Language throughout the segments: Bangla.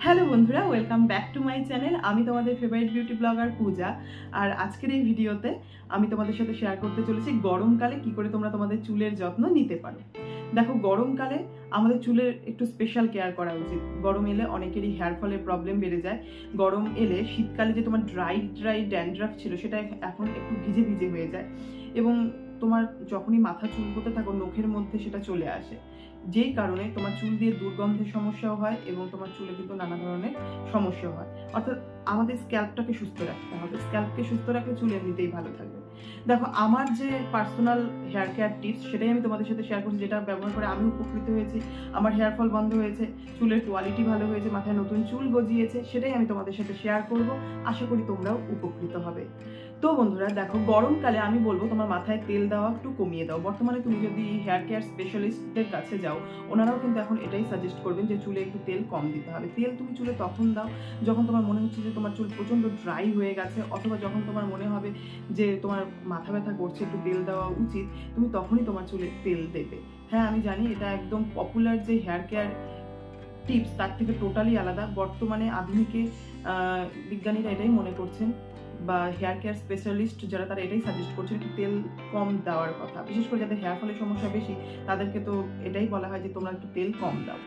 হ্যালো বন্ধুরা, welcome back to my channel. আমি তোমাদের ফেভারিট বিউটি ব্লগার পূজা। আর আজকের এই ভিডিওতে আমি তোমাদের সাথে শেয়ার করতে চলেছি গরমকালে কি করে তোমরা তোমাদের চুলের যত্ন নিতে পারো। দেখো, গরমকালে আমাদের চুলের একটু স্পেশাল কেয়ার করা উচিত। গরম এলে অনেকেরই হেয়ার ফলের প্রবলেম বেড়ে যায়। গরম এলে শীতকালে যে তোমার ড্রাই ড্যান্ড্রাফ ছিল সেটা এখন একটু ভিজে ভিজে হয়ে যায়, এবং তোমার যখনই মাথা চুলকোতে থাকো নখের মধ্যে সেটা চলে আসে, যেই কারণে তোমার চুল দিয়ে দুর্গন্ধের সমস্যাও হয় এবং তোমার চুলে কিন্তু নানা ধরনের সমস্যা হয়। অর্থাৎ আমাদের স্ক্যাল্পটাকে সুস্থ রাখতে হবে। স্ক্যাল্পকে সুস্থ রাখলে চুল এমনিতেই ভালো থাকবে। দেখো, আমার যে পার্সোনাল হেয়ার কেয়ার টিপস সেটাই আমি তোমাদের সাথে শেয়ার করছি, যেটা ব্যবহার করে আমি উপকৃত হয়েছি। আমার হেয়ার ফল বন্ধ হয়েছে, চুলের কোয়ালিটি ভালো হয়েছে, মাথায় নতুন চুল গজিয়েছে, সেটাই আমি তোমাদের সাথে শেয়ার করব। আশা করি তোমরাও উপকৃত হবে। তো বন্ধুরা দেখো, গরমকালে আমি বলবো তোমার মাথায় তেল দেওয়া একটু কমিয়ে দাও। বর্তমানে তুমি যদি হেয়ার কেয়ার স্পেশালিস্টদের কাছে যাও, ওনারাও কিন্তু এখন এটাই সাজেস্ট করবেন যে চুলে একটু তেল কম দিতে হবে। তেল তুমি চুলে তখন দাও যখন তোমার মনে হচ্ছে যে তোমার চুল প্রচণ্ড ড্রাই হয়ে গেছে, অথবা যখন তোমার মনে হবে যে তোমার মাথা ব্যথা করছে, একটু তেল দেওয়া উচিত, তুমি তখনই তোমার চুলে তেল দেবে। হ্যাঁ, আমি জানি এটা একদম পপুলার যে হেয়ার কেয়ার টিপস তার থেকে টোটালি আলাদা। বর্তমানে আধুনিকে বিজ্ঞানীরা এটাই মনে করছেন, বা হেয়ার কেয়ার স্পেশালিস্ট যারা তারা এটাই সাজেস্ট করছেন একটু তেল কম দেওয়ার কথা। বিশেষ করে যাদের হেয়ার ফলের সমস্যা বেশি তাদেরকে তো এটাই বলা হয় যে তোমরা একটু তেল কম দাও।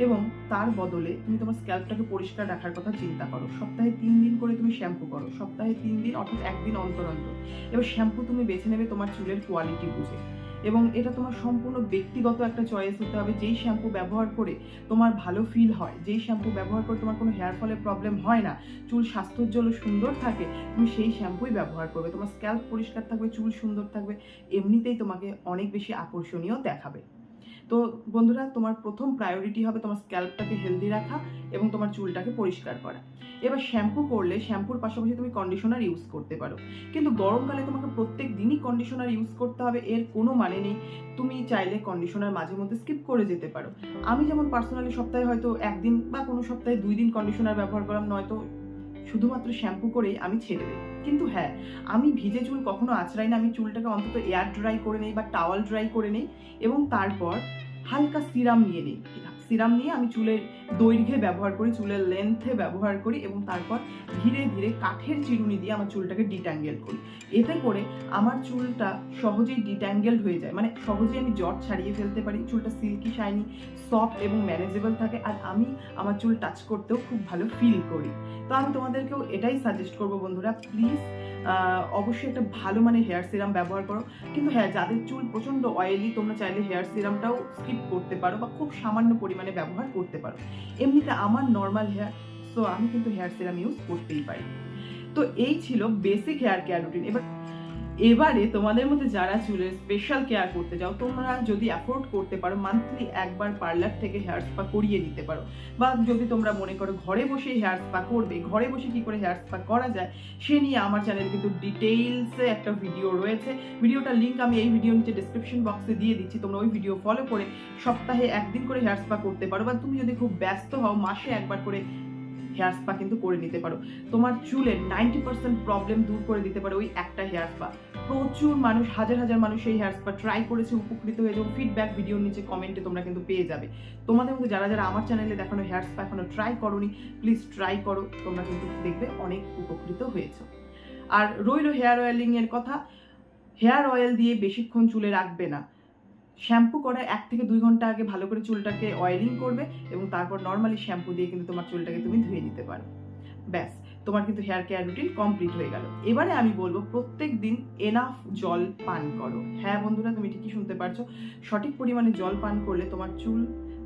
এবং তার বদলে তুমি তোমার স্ক্যাল্পটাকে পরিষ্কার রাখার কথা চিন্তা করো। সপ্তাহে 3 দিন করে তুমি শ্যাম্পু করো, সপ্তাহে 3 দিন অর্থাৎ একদিন অন্তর অন্তর। এবার শ্যাম্পু তুমি বেছে নেবে তোমার চুলের কোয়ালিটি বুঝে, এবং এটা তোমার সম্পূর্ণ ব্যক্তিগত একটা চয়েস হতে হবে। যেই শ্যাম্পু ব্যবহার করে তোমার ভালো ফিল হয়, যেই শ্যাম্পু ব্যবহার করে তোমার কোনো হেয়ার ফলের প্রবলেম হয় না, চুল স্বাস্থ্যোজ্জ্বল সুন্দর থাকে, তুমি সেই শ্যাম্পুই ব্যবহার করবে। তোমার স্ক্যাল্প পরিষ্কার থাকবে, চুল সুন্দর থাকবে, এমনিতেই তোমাকে অনেক বেশি আকর্ষণীয় দেখাবে। তো বন্ধুরা, তোমার প্রথম প্রায়োরিটি হবে তোমার স্ক্যাল্পটাকে হেলদি রাখা এবং তোমার চুলটাকে পরিষ্কার করা। এবার শ্যাম্পু করলে শ্যাম্পুর পাশাপাশি তুমি কন্ডিশনার ইউজ করতে পারো, কিন্তু গরমকালে তোমাকে প্রত্যেক দিনই কন্ডিশনার ইউজ করতে হবে এর কোনো মানে নেই। তুমি চাইলে কন্ডিশনার মাঝে মধ্যে স্কিপ করে যেতে পারো। আমি যেমন পার্সোনালি সপ্তাহে হয়তো একদিন বা কোনো সপ্তাহে 2 দিন কন্ডিশনার ব্যবহার করলাম, নয়তো শুধুমাত্র শ্যাম্পু করেই আমি ছেড়ে দিই। কিন্তু হ্যাঁ, আমি ভিজে চুল কখনো আঁচড়াই না। আমি চুলটাকে অন্তত এয়ার ড্রাই করে নেই বা টাওয়াল ড্রাই করে নেই, এবং তারপর হালকা সিরাম নিয়ে নিই। সিরাম নিয়ে আমি চুলের দৈর্ঘ্যে ব্যবহার করি, চুলের লেন্থে ব্যবহার করি, এবং তারপর ধীরে ধীরে কাঠের চিরুনি দিয়ে আমার চুলটাকে ডিট্যাঙ্গেল করি। এতে করে আমার চুলটা সহজেই ডিট্যাঙ্গেলড হয়ে যায়, মানে সহজেই আমি জট ছাড়িয়ে ফেলতে পারি। চুলটা সিল্কি শাইনি সফট এবং ম্যানেজেবল থাকে, আর আমি আমার চুল টাচ করতেও খুব ভালো ফিল করি। তো আমি তোমাদেরকেও এটাই সাজেস্ট করবো বন্ধুরা, প্লিজ অবশ্যই একটা ভালো মানে হেয়ার সিরাম ব্যবহার করো। কিন্তু হ্যাঁ, যাদের চুল প্রচণ্ড অয়েলি তোমরা চাইলে হেয়ার সিরামটাও স্কিপ করতে পারো বা খুব সামান্য পরিমাণে ব্যবহার করতে পারো। এমনিতে আমার নর্মাল হেয়ার, সো আমি কিন্তু হেয়ার সিরাম ইউজ করতেই পারি। তো এই ছিল বেসিক হেয়ার কেয়ার রুটিন। এবারে তোমাদের মধ্যে যারা চুলের স্পেশাল কেয়ার করতে যাও, তোমরা যদি অ্যাফোর্ড করতে পারো মান্থলি একবার পার্লার থেকে হেয়ার স্পা করিয়ে নিতে পারো, বা যদি তোমরা মনে করো ঘরে বসে হেয়ার স্পা করবে, ঘরে বসে কি করে হেয়ার স্পা করা যায় সে নিয়ে আমার চ্যানেলে কিন্তু ডিটেইলসে একটা ভিডিও রয়েছে। ভিডিওটার লিঙ্ক আমি এই ভিডিও নিচে ডেসক্রিপশন বক্সে দিয়ে দিচ্ছি। তোমরা ওই ভিডিও ফলো করে সপ্তাহে একদিন করে হেয়ার স্পা করতে পারো, বা তুমি যদি খুব ব্যস্ত হও মাসে একবার করে হেয়ার স্পা কিন্তু করে নিতে পারো। তোমার চুলের 90% প্রবলেম দূর করে দিতে পারে ওই একটা হেয়ার স্পা। প্রচুর মানুষ, হাজার হাজার মানুষ এই হেয়ার স্পা ট্রাই করেছে, উপকৃত হয়েছে, এবং ফিডব্যাক ভিডিওর নিচে কমেন্টে তোমরা কিন্তু পেয়ে যাবে। তোমাদের মধ্যে যারা যারা আমার চ্যানেলে দেখানো হেয়ার স্পা এখনো ট্রাই করোনি, প্লিজ ট্রাই করো, তোমরা কিন্তু দেখবে অনেক উপকৃত হয়েছে। আর রইল হেয়ার অয়েলিং এর কথা। হেয়ার অয়েল দিয়ে বেশিক্ষণ চুলে রাখবে না। শ্যাম্পু করার 1 থেকে 2 ঘন্টা আগে ভালো করে চুলটাকে অয়েলিং করবে, এবং তারপর নর্মালি শ্যাম্পু দিয়ে কিন্তু তোমার চুলটাকে তুমি ধুয়ে নিতে পারো। ব্যাস, তোমার কিন্তু হেয়ার কেয়ার রুটিন কমপ্লিট হয়ে গেল। এবারে আমি বলবো প্রত্যেক দিন এনাফ জল পান করো। হ্যাঁ বন্ধুরা, তুমি ঠিকই শুনতে পারছো, সঠিক পরিমাণে জল পান করলে তোমার চুল,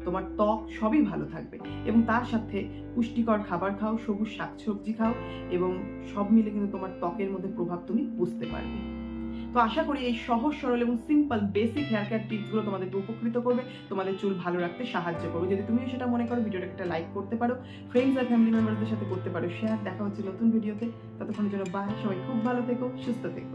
তোমার ত্বক সবই ভালো থাকবে। এবং তার সাথে পুষ্টিকর খাবার খাও, সবুজ শাকসবজি খাও, এবং সব মিলে কিন্তু তোমার ত্বকের মধ্যে প্রভাব তুমি বুঝতে পারবে। তো আশা করি এই সহজ সরল এবং সিম্পল বেসিক হেয়ার কেয়ার টিপসগুলো তোমাদেরকে উপকৃত করবে, তোমাদের চুল ভালো রাখতে সাহায্য করবে। যদি তুমিও সেটা মনে করো, ভিডিওটাকে একটা লাইক করতে পারো, ফ্রেন্ডস আর ফ্যামিলি মেম্বারদের সাথে করতে পারো শেয়ার। দেখা হচ্ছে নতুন ভিডিওতে, ততক্ষণের জন্য বাই। সবাই খুব ভালো থেকো, সুস্থ থেকো।